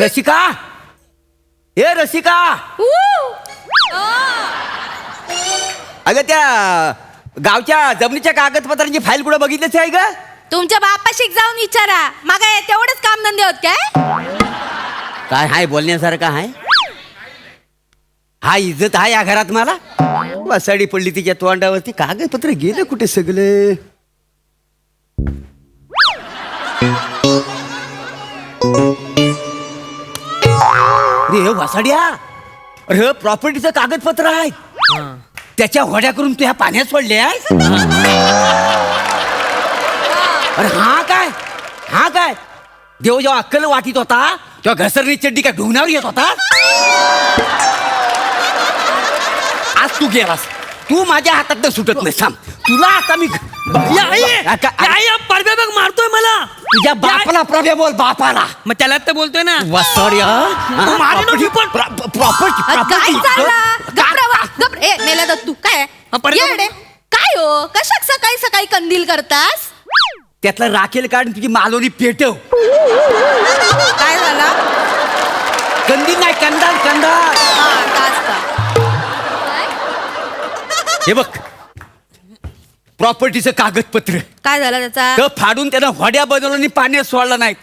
रसिका, ए रसिका, अगं त्या गावच्या जमिनीच्या कागदपत्रांची फाईल कुठं बघितलीच आहे का? तुमच्या बापाशीक जाऊन विचारा. मग तेवढेच काम धंदे होत काय? काय हाय बोलण्यासारखं हाय? हा इज्जत आहे या घरात मला? वसाडी पडली तिच्या तोंडावरती. कागदपत्र गेले कुठे सगळे? अरे वसाड्या, अरे प्रॉपर्टीचं कागदपत्र आहे. त्याच्या होड्या करून तू ह्या पाण्यात सोडले आहे. अरे हा काय, हा काय? देव जेव्हा अक्कल वाटीत होता तेव्हा घसरणी चड्डी काय ढुंगणावर येत होता? आज तू गेलास, तू माझ्या हातात सुटत नाही. थांब, तुला आता मी परब्या बघ मारतोय मला. तुझ्या बापाला प्रभे बोल, बापाला. मग त्याला तर बोलतोय ना. काय चालला? ए मेला दत्तू काय येडे? काय हो, कशाक सकाळी सकाळी कंदील करतास? त्यातलं राखेल काढून तुझी मालोनी पेटव. काय झाला? कंदील नाही, कंदाल, कंदाल. हे बघ, प्रॉपर्टीचं कागदपत्र. काय झालं त्याचा? तर फाडून त्यानं होड्या बनवलं आणि पाण्यात सोडलं नाही.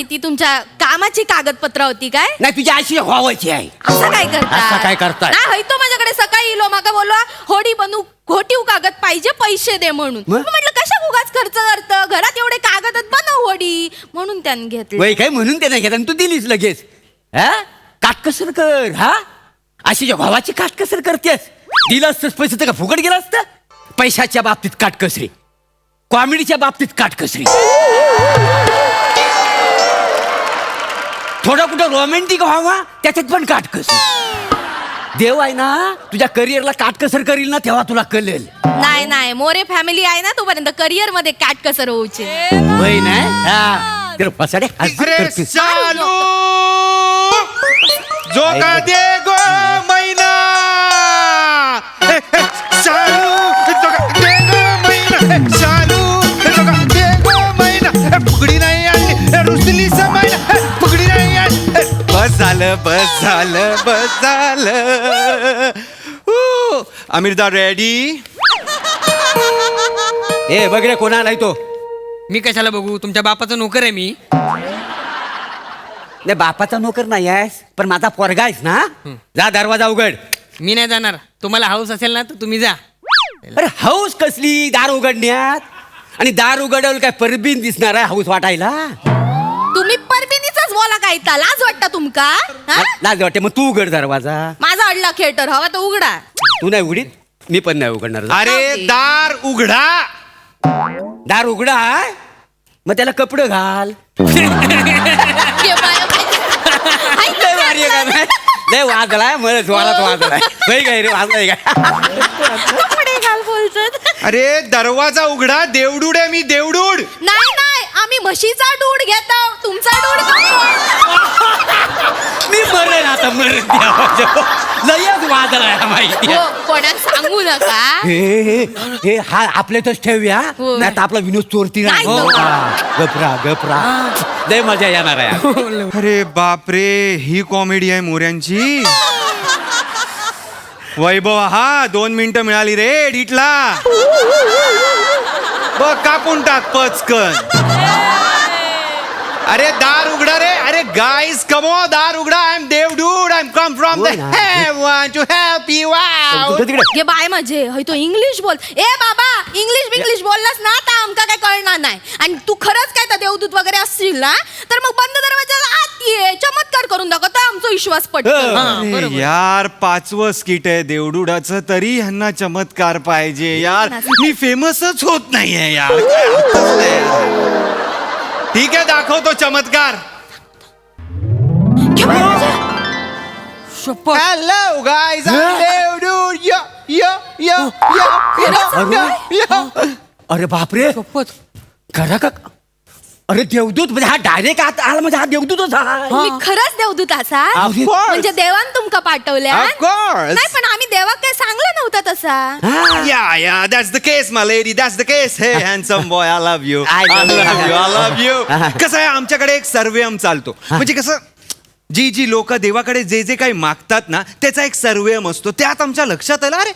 ती तुमच्या कामाची कागदपत्र होती काय? नाही, तुझी अशी व्हावायची आहे. असं काय करता? असं काय करताय? नाही, तो माझ्याकडे सकाळी इलो माका बोलवा होडी बनवू, घोटीव कागद पाहिजे, पैसे दे म्हणून. मग? म्हटलं कशा उगाच खर्च करतं, घरात एवढे कागद बनव होडी, म्हणून त्याने घेतले. वय काय म्हणून ते नाही घेत आणि तू दिलीस लगेच. हा, काटकसर कर. हा, अशी भावाची काटकसर करतेस. दिलं असतंच पैसे तर का फुकट गेलं असतं? पैशाच्या बाबतीत काटकसरी, कॉमेडीच्या बाबतीत काटकसरी, थोडं कुठं रोमॅन्टिक व्हावा त्याच्यात पण काटकसरी. देव आहे ना तुझ्या करिअरला काटकसर करील ना, तेव्हा तुला कळेल. नाही नाही, मोरे फॅमिली आहे ना तोपर्यंत करिअर मध्ये काटकसर होऊची. वय नाही. हा, तर फसाडे हसत करतेस. चालू जो का दे गो मैना, चालू जो का दे गो मैना, चालू जो का दे गो मैना, फुगडी नाही आली रुसली समायना, फुगडी नाही आली. बस झालं, बस झालं, बस झालं. आमिरदा रेडी? ए बघ रे, कोणाला आहे तो? मी कशाला बघू? तुमच्या बापाचा नोकर आहे मी. नाही, बापाचा नोकर नाही आहेस, पण माझा पोरगा आहेस ना. जा, दरवाजा उघड. मी नाही जाणार. तुम्हाला हाऊस असेल ना तर तुम्ही जा. अरे हौस कसली दार उघडण्यात? आणि दार उघडवलं काय परबीन दिसणार आहे हाऊस वाटायला? तुम्ही परबिनीचाच बोला काय, लाज वाटतं तुमका? हा? लाज वाटते, मग तू उघड दरवाजा. माझा अडला थिएटर हवा तर उघडा. तू नाही उघडीत, मी पण नाही उघडणार. अरे दार उघडा. दार उघडा आहे? मग त्याला कपडे घाल. लय वाजलाय, मला जोरात वाजलाय. काय रे, वाजलाय काय? कपडे घाल बोलतात. अरे दरवाजा उघडा. देवडूड आहे मी, देवडूड. नाही नाही, आम्ही म्हशीचा दूध घेतो, तुमचा दूध नको. मी मरेन आता, मरेन. लयच वाजलाय माहिती. हो, कोणाक सांगू नका. हे हा आपल्यातच ठेवूया, हो. नाही तर आपला विनोद चोरती नाही, हो. नको. गपरा गपरा, लय मजा येणार आहे. अरे बापरे, ही कॉमेडी आहे मोऱ्यांची. वैभव, हा 2 मिनिटं मिळाली रे एडिटला. बघ कापून टाक पचकन. अरे दार उघडा रे. अरे गाईज कमो, दार उघडा. आय एम देवडूड. I am come from the heaven to help you out. ये बाय माझे, हय तो इंग्लिश बोल. ए बाबा, इंग्लिश बोललास ना तर आमका काय कळणार नाही. आणि तू खरंच काय तर देवदूत वगैरे असशील ना, तर मग बंद दरवाजाला आत ये, चमत्कार करून दाखवता आमचा विश्वास पटतो. यार 5वं स्किट आहे देवडुडाचं, तरी ह्यांना चमत्कार पाहिजे यार. मी फेमसच होत नाहीये यार. काय अर्थच नाही यार. ठीक आहे, दाखवतो चमत्कार. हॅलो गाईज, देवडूड. अरे बापरे, खरं का? अरे देवदूत म्हणजे हा डायरेक्ट आला, म्हणजे हा देवदूतच आहे. मी खरंच देवदूत असा? Of course. म्हणजे देवान तुमका पाठवल्या? Of course. नाही, पण आम्ही देवाक काय सांगलं नव्हतं तसा. Yeah, that's the case, my lady. That's the case. Hey, handsome boy, I love you. I love you. I love you. कसं आहे, आमच्याकडे एक सर्वेम चालतो. म्हणजे कसं जी जी लोक देवाकडे जे जे काही मागतात ना त्याचा एक सर्वेम असतो. त्यात आमच्या लक्षात आलं अरे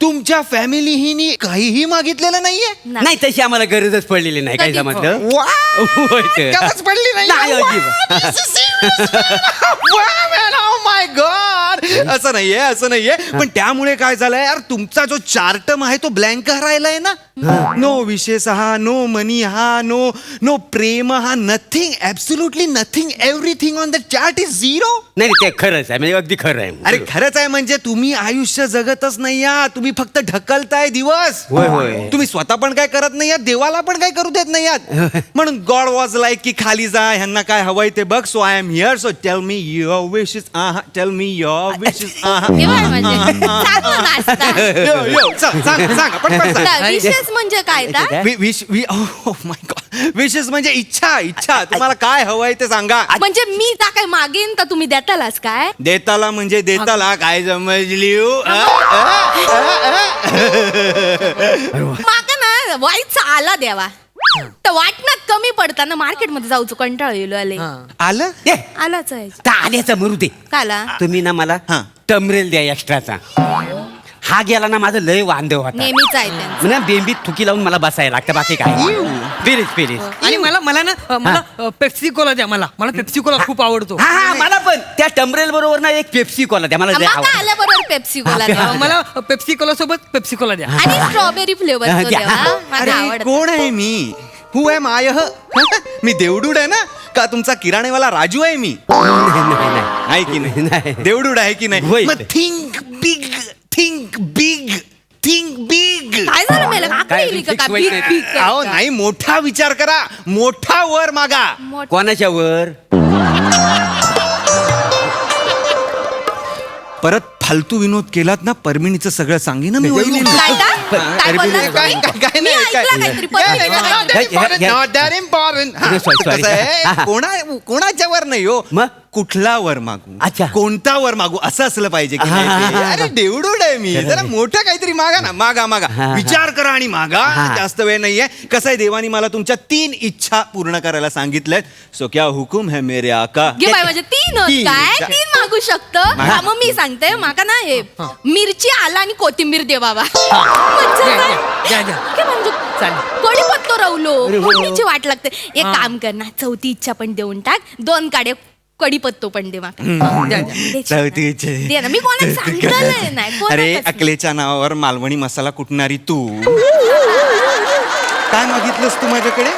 तुमच्या फॅमिलीही काहीही मागितलेलं नाहीये. नाही तशी आम्हाला गरजच पडलेली नाही काय कधी? समजलं वा! होय तर. गरज पडली नाही. नाही, वा! अजिबात. वा, man, oh my God! असं नाहीये पण त्यामुळे काय झालंय यार तुमचा जो चार्टम आहे तो ब्लँक राहिलाय ना. नो विशेष हा, नो मनी हा, नो प्रेम हा, nothing, absolutely nothing, everything on the chart is zero. नाही ते खरंच आहे म्हणजे अगदी खरं आहे. अरे खरंच आहे म्हणजे तुम्ही आयुष्य जगतच नाही या तुम्ही फक्त ढकलताय दिवस. होय, होय. तुम्ही स्वतः पण काय करत नाही आहात देवाला पण काय करू देत नाही आहात. म्हणून गॉड वॉज लाईक की खाली जा ह्यांना काय हवंय ते बघ. So I am here so tell me your wishes. Tell me your wishes. देवा म्हणजे चांगलं नाचता. सांग पटकन सांग. विशेष म्हणजे काय ता? माय गॉड विशेस म्हणजे इच्छा तुम्हाला काय हवंय ते सांगा. म्हणजे मी जा काय मागेन तर तुम्ही देतालाच काय? देताला म्हणजे देताला काय समजली माका ना वाईटचा आला द्यावा तर वाटण्यात कमी पडताना मार्केटमध्ये जाऊचं कंटाळ येलो आले. आलं ए, आलाच आहे. तर आल्याचं मरू दे. काला तुम्ही ना मला हा. टमरेल द्या एक्स्ट्राचा. हा गेला ना माझं लय वांदव होता नेहमीच आहे त्यांचं. ना बेंबीत थुकी लावून मला बसायला लागतं बाकी काय. प्लीज आणि मला पेप्सी कोला द्या. मला पेप्सी कोला खूप आवडतो. हा मला पण त्या टमरेल बरोबर ना एक पेप्सी कोला द्या मला लय माका आवडतं. आल्याबरोबर पेप्सी कोला द्या. मला पेप्सी कोला सोबत पेप्सी कोला द्या. आणि स्ट्रॉबेरी फ्लेवर द्या. मला अरे आवडत. कोण आहे मी हु एम आय मी देवडूड आहे ना का तुमचा किराणेवाला राजू आहे मी. नाही. आहे की नाही. नाही देवडूड आहे की नाही. होय. मग थिंक बिग काय झालं मेला काका काय येईल का fix पीक नाही. पीक अहो नाही मोठा विचार करा मोठा वर मागा. कोणाच्या वर परत फालतू विनोद केलात ना परमिणीचं सगळं सांगेन मी वहिनीला. काय काय? काय अरे, बोलला काय- तुम्ही? काय मी नाही, काय- ऐकलं काहीतरी, परमिणीचं काहीतरी. Not that Sorry. कोणाच्या वर नाही हो मग? कुठला वर मागू अच्छा. कोणता वर मागू असं असलं पाहिजे की नाही ते? अरे देवडूड आहे मी जरा मोठं काहीतरी मागा ना मागा विचार करा आणि मागा. जास्त वेळ नाहीये. कसं आहे देवानी मला तुमच्या 3 इच्छा पूर्ण करायला सांगितल्यात. सो क्या हुकुम है मेरे आका. घे बाई माझे 3 तीन. काय 3 मागू शकतं. हा, मग मी सांगते माका ना हे मिरची आला आणि कोथिंबीर दे बाबा. म्हणजे द्या, काय? द्या, द्या. घे म्हणजे चालेल. कढीपत्तो रवलो अरे हो. फोडणीची वाट लागते. एक काम कर ना 4थी इच्छा पण देऊन टाक. 2 काडे कढीपत्तो पण दे माका. द्या. चौथी इच्छा. दे ना मी कोणाला सांगितलं नाही कोणालाच अरे नाही. अकलेच्या नावावर मालवणी मसाला कुटणारी तू काय मागितलंस तू माझ्याकडे.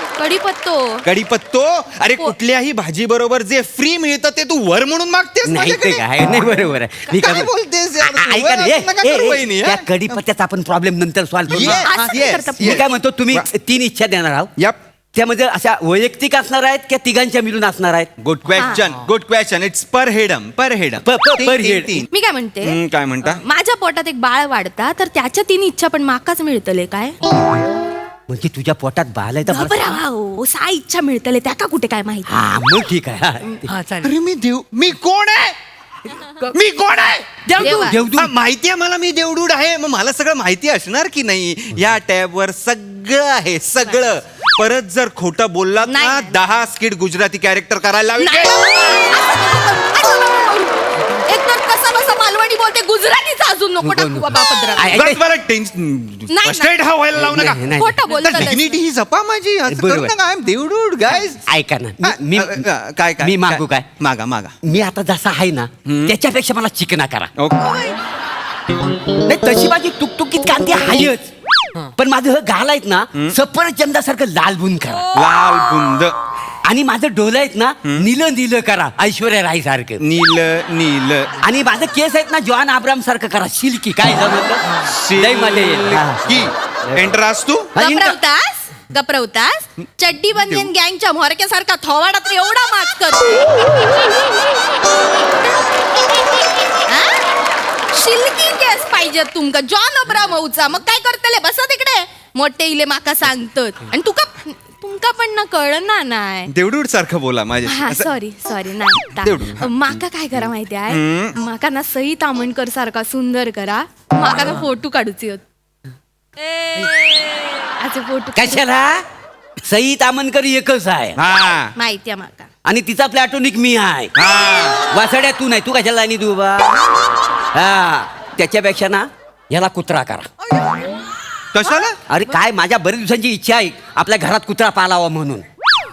कढीपत्तो. अरे कुठल्याही भाजी बरोबर जे फ्री मिळतं ते तू वर म्हणून मागतेस नाही ते माझ्याकडे? काय नाही बरोबर आहे. मी काय बोलतेस यार? ऐका ना, वर नका करू वहिनी, त्या हा? कढीपत्त्याचा आपण प्रॉब्लेम नंतर सॉल्व्ह करू. Yes, असं yes, करता. मी yes. काय म्हणतो तुम्ही 3 इच्छा देणार आहोत. Yup. त्यामध्ये अशा वैयक्तिक असणार आहेत की तिघांच्या मिळून असणार आहेत. गुड क्वेश्चन इट्स पर हेडम per head. मी काय म्हणते काय म्हणता माझ्या पोटात एक बाळ वाढता तर त्याच्या 3 इच्छा पण माकाच मिळतले काय. म्हणजे तुझ्या पोटात बाल आहे तर मला- घबरावा हो 6 इच्छा मिळतले त्या का कुठे काय माहिती. हा मग ठीक आहे. हा. हा चालेल. अरे मी कोण आहे मी कोण आहे देवा. देवदूत. माहिती आहे मला मी देवडूड आहे मग मला सगळं माहिती असणार की नाही. या टॅबवर सगळं आहे सगळं. परत जर खोटं बोललात नाही, ना नाही. 10 स्किट गुजराती कॅरेक्टर करायला लावेल. नाही, एक तर कसा बसा मालवणी बोलते गुजरातीचा अजून नको टाकू बाबा पदरात. ऐक- बस मला टेन्शन स्ट्रेट हा व्हायला लावू नका. नाही, नाही. खोटं बोलतो डिग्निटी ही जपा माझी असं करू बरोबर. नका. आय एम देवडूड गाईज. ऐका ना मी काय मी मागू काय? मागा मी आता जसा आहे ना त्याच्यापेक्षा मला चिकना करा. ओके नाही तशी माझी तुकतुकीत कांती आहेच पण माझं हे गाल आहेत ना सफरचंदासारखं लाल बुन करा. लाल बुंद आणि माझं डोलं आहेत ना नीलं करा ऐश्वर्या राय सारखं. नील आणि माझं केस आहेत ना जॉन आब्राम सारखं करा सिल्की. काय जमलं लय मजा येईल. हा. की एंट्रास तू गप्रवतास चड्डी बनियन गँगच्या म्होरक्यासारखा थोवाडा तर एवढा माच करतो. शिल्की केस पाहिजे तुमका जॉन अब्रामचा. मग काय करतले बसा तिकडे मोठे इले माका सांगतात आणि तुमका पण ना कळना नाही. देवडूड सारखं बोला माझ्या हा सॉरी नाही माका काय करा माहिती आहे माका ना सई तामणकर सारखा सुंदर करा. माका ना फोटो काढूचे होत. फोटो कशाला सई तामणकर एकच आहे. हा माहिती आहे माका. आणि तिचा प्लॅटोनिक मी आहे. वासड्या तू नाही, तू कशाला आणि तू बा हा त्याच्यापेक्षा ना याला कुत्रा करा. कशाला? अरे काय माझ्या बरेच दिवसांची इच्छा आहे आपल्या घरात कुत्रा पालावा म्हणून.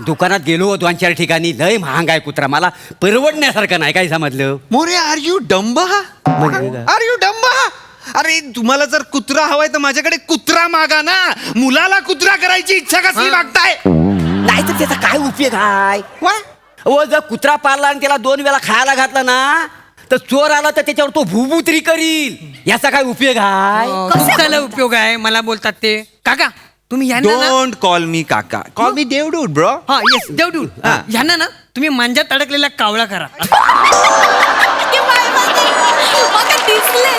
दुकानात गेलो 2-4 ठिकाणी, लय महाग आहे कुत्रा, मला परवडण्यासारखं नाही. काय समजलं? More are you dumb? म्हणजे काय? Are you dumb? अरे तुम्हाला जर कुत्रा हवाय तर माझ्याकडे कुत्रा मागा ना. मुलाला कुत्रा करायची इच्छा कसली मागताय? नाही तर त्याचा काय उपयोग आहे? ओ जर कुत्रा पाळला आणि त्याला 2 वेळा खायला घातलं ना तर चोर आला तर त्याच्यावर तो भूभूतरी करील. याचा काय उपयोग आहे? कशाला उपयोग आहे मला बोलतात ते. काका तुम्ही ह्यांना ना डोंट कॉल मी काका, कॉल मी देवडूड ब्रो. हा येस देवडू ह्यांना ना तुम्ही मांजात अडकलेला कावळा करा. की बाय बाय. मला दिसले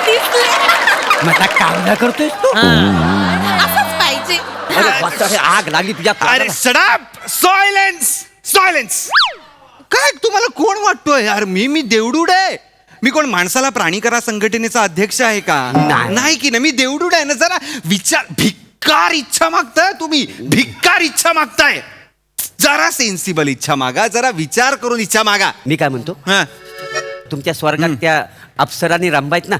मला कामना करतोय तू? असंच पाहिजे. अरे वाचा, आग लागली तुझ्या अरे पायाला. सडाप, सायलेन्स. काय तुम्हाला कोण वाटतोय यार? मी देवडूड आहे. मी कोण माणसाला प्राणी करा संघटनेचा अध्यक्ष आहे का? नाही. नाही की ना, मी देवडूड आहे ना. जरा विचार, भिक्कार इच्छा मागताय तुम्ही, भिक्कार इच्छा मागताय. जरा सेन्सिबल इच्छा मागा, जरा विचार करून इच्छा मागा. मी काय म्हणतो, हा. तुमच्या स्वर्गात त्या अप्सरांनी रंबायत ना,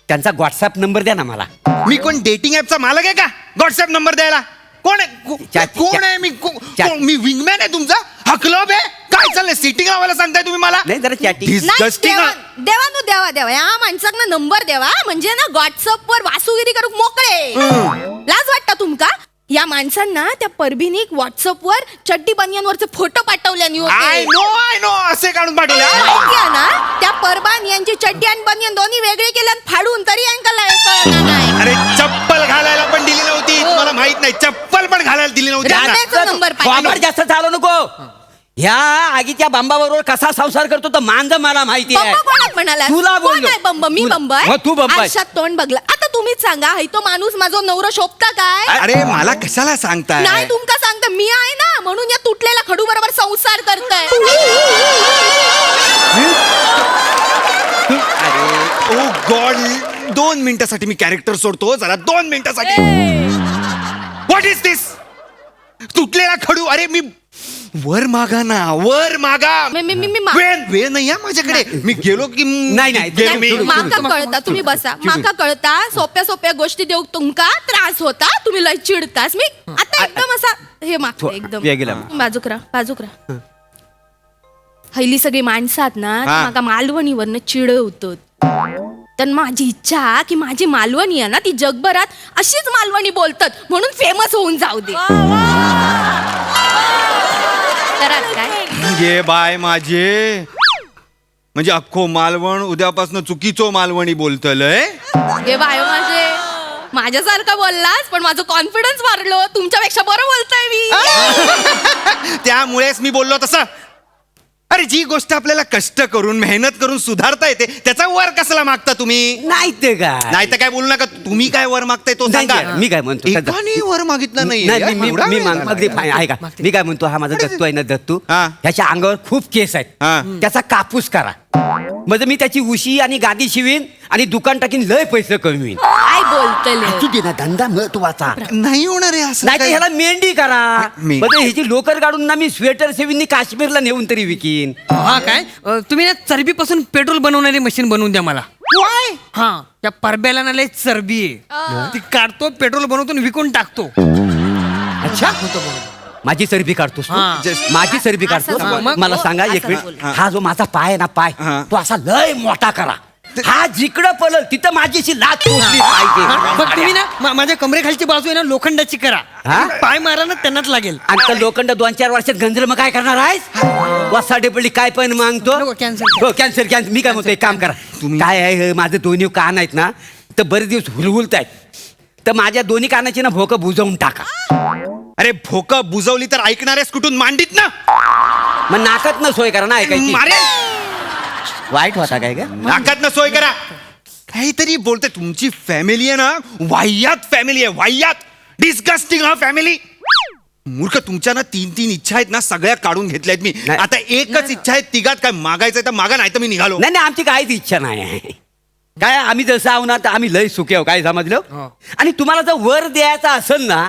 त्यांचा व्हॉट्सअप नंबर द्या ना मला. मी कोण डेटिंग ऍपचा मालक आहे का व्हॉट्सअप नंबर द्यायला? कोण आहे? कोण आहे? मी विंगमॅन आहे तुमचा? हा क्लब आहे? काय चाललंय? सिटिंग लावायला सांगताय तुम्ही मला? नाही जरा चॅटिंग. नाही Disgusting. देवा या माणसांना नंबर देवा म्हणजे ना व्हॉट्सअप वर वासुगिरी करूक मोकळे. लाज वाटतं तुमका? या माणसांना त्या परभीनीक व्हॉट्सअप वर चड्डी बनियांवरचे फोटो पाठवल्यानी आय होते. नो असे काढून पाठवले. माहिती आहे ना त्या परबान यांची चड्डी आणि बनियन दोन्ही वेगळे केले आणि फाडून तरी यांना कळलं नाही. अरे चप्पल घालायला पण दिली नव्हती. तुम्हाला माहित नाही, चप्पल पण घालायला दिली नव्हती यांना. त्याचा नंबर वापर पाहिजे. जास्त चालू नको. ह्या आगीच्या बांबाबरोबर कसा संसार करतो तर मांज मला माहिती आहे. बंब कोणाक म्हणाला? तुला कोण बोललो. आहे बंब? मी तुला. बंब आहे? हो, तू बंब आहे. आरशात तोंड बघलं. आता तुम्हीच सांगा, हाय तो माणूस माझा नवरा शोभता काय? अरे मला कशाला सांगताय? नाही तुमका सांगता मी आहे ना म्हणून या तुटलेल्या खडू बरोबर संसार करताय. अरे ओ गॉड, 2 मिनिटासाठी मी कॅरेक्टर सोडतो. जरा 2 मिनिटासाठी. व्हॉट इज दिस? तुटलेला खडू? अरे मी वर मागा ना, वर मागा. वेळ नाही या माझ्याकडे. मी गेलो की नाही, गेलो मी. माका कळता, तुम्ही बसा. माका कळता सोप्या गोष्टी देऊ तुमका त्रास होता, तुम्ही लय चिडतास. मी आता एकदम असा हे मागते एकदम. वेगळं. बाजूकरा हल्ली सगळी माणसं आहेत ना, ती हा. माका मालवणीवरनं चिडवतात. तर माझी इच्छा की माझी मालवणी आहे ना ती जगभरात अशीच मालवणी बोलतात म्हणून फेमस होऊन जाऊ दे. कराच काय? गे बाय माझे, म्हणजे अख्खो मालवण उद्यापासून चुकीचो मालवणी बोलतलय. हे बाय माझ्यासारखं बोललास पण माझं कॉन्फिडन्स वाढलो. तुमच्यापेक्षा बरं बोलताय मी. त्यामुळेच मी बोललो तसं. अरे जी गोष्ट आपल्याला कष्ट करून मेहनत करून सुधारता येते त्याचा वर कसला मागता तुम्ही? नाही ते काय. नाही तर काय बोलू नका. तुम्ही काय वर मागताय तो नाही, सांगा. मी काय म्हणतो, एकाने वर मागितलं नाही. नाही ऐका, मी काय म्हणतो, हा माझा दत्तू आहे ना, दत्तू हा. ह्याच्या अंगावर खूप केस हा. आहेत. त्याचा कापूस करा म्हणजे मी त्याची उशी आणि गादी शिवीन आणि दुकान टाकीन, लय पैसे कमवीन. काय बोलतले? असू दे ना, धंदा महत्वाचा. नाही होणार आहे असं नाही तर काय? ह्याला मेंढी करा. मेंढी. म्हणजे ह्याची लोकर काढून ना मी स्वेटर सेवीन काश्मीरला नेऊन तरी विकीन. हा काय तुम्ही ना चरबीपासून पेट्रोल बनवणारी मशीन बनवून द्या मला. हा त्या परब्याला ना लय चरबी आहे, ती काढतो पेट्रोल बनवतो आणि विकून टाकतो. अच्छा, माझी चरबी काढतोस तू? हा. माझी चरबी काढतो. असं बोल. मला सांगा एक असं मिनिट, बोल. हा जो माझा पाय आहे ना, पाय हा. तो असा लय मोठा करा. हा जिकडं पळल तिथं माझीशी लात टोचली पाहिजे. मग तुम्ही ना माझ्या कमरेखालची बाजू आहे ना लोखंडाची करा. हा? पाय मारा ना त्यांनाच लागेल. आणि तर लोखंड 2-4 वर्षात गंजर मग काय करणार आहेस? वसाडे पडली काय पण मागतो. नको, cancel. हो कॅन्सर. मी काय म्हणतो, एक काम करा. काय आहे हे, माझे दोन्ही कान आहेत ना तर बरेच दिवस हुलहुलत आहेत, तर माझ्या दोन्ही कानाची ना भोकं बुजवून टाका. अरे भोक बुजवली तर ऐकणारेस कुठून? मांडीत ना. मग नाकात न सोय करा ना ऐकायची. मारे वाईट होता काय का? नाकात ना सोय करा. काहीतरी बोलते. तुमची फॅमिली आहे ना, वाह्यात फॅमिली आहे, वाह्यात. डिस्गस्टिंग हा फॅमिली. मूर्ख, तुमच्या ना 3 इच्छा आहेत ना, सगळ्या काढून घेतल्या आहेत मी. नाही. आता एकच इच्छा आहे, तिघात काय मागायचंय तर मागा, नाही तर मी निघालो. नाही नाही, आमची काहीच इच्छा नाही आहे. काय आम्ही जसं आहो ना तर आम्ही लय सुखी आहो, काय समजलं? आणि तुम्हाला जर वर द्यायचा असेल ना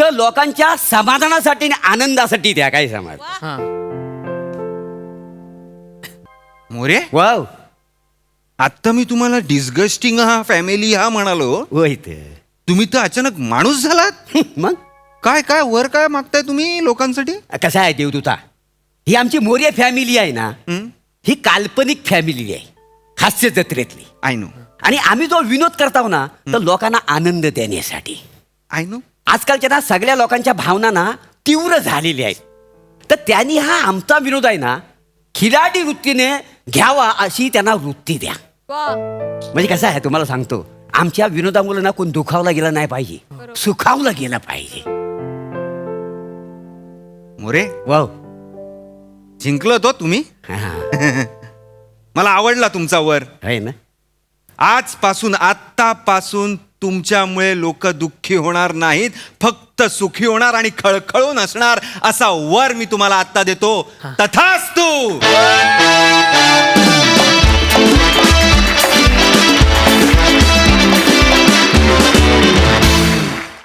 तर लोकांच्या समाधानासाठी आणि आनंदासाठी द्या, काय समज. मोरे वाव आता मी तुम्हाला डिस्गस्टिंग हा फॅमिली हा म्हणालो. होय तुम्ही तर अचानक माणूस झालात. मग काय काय वर काय मागताय तुम्ही लोकांसाठी? कसं आहे देवदूता, ही आमची मोर्य फॅमिली आहे ना, ही काल्पनिक फॅमिली आहे, हास्य जत्रेतली. आय नो आणि आम्ही जो विनोद करताव ना तर लोकांना आनंद देण्यासाठी. I know. आजकालच्या ना सगळ्या लोकांच्या भावना ना तीव्र झालेल्या आहेत, तर त्यांनी हा आमचा विनोद आहे ना खिलाडी वृत्तीने घ्यावा अशी त्यांना वृत्ती द्या. म्हणजे कसं आहे तुम्हाला सांगतो, आमच्या विनोदामुळे ना कोण दुखावला गेला नाही पाहिजे, सुखावला गेला पाहिजे. मोरे वाव जिंकलो तो तुम्ही. मला आवडला तुमचा वर. आहे ना. आजपासून आत्तापासून तुमच्यामुळे लोक दुःखी होणार नाहीत, फक्त सुखी होणार आणि खळखळून असणार असा वर मी तुम्हाला आत्ता देतो. तथास्तु.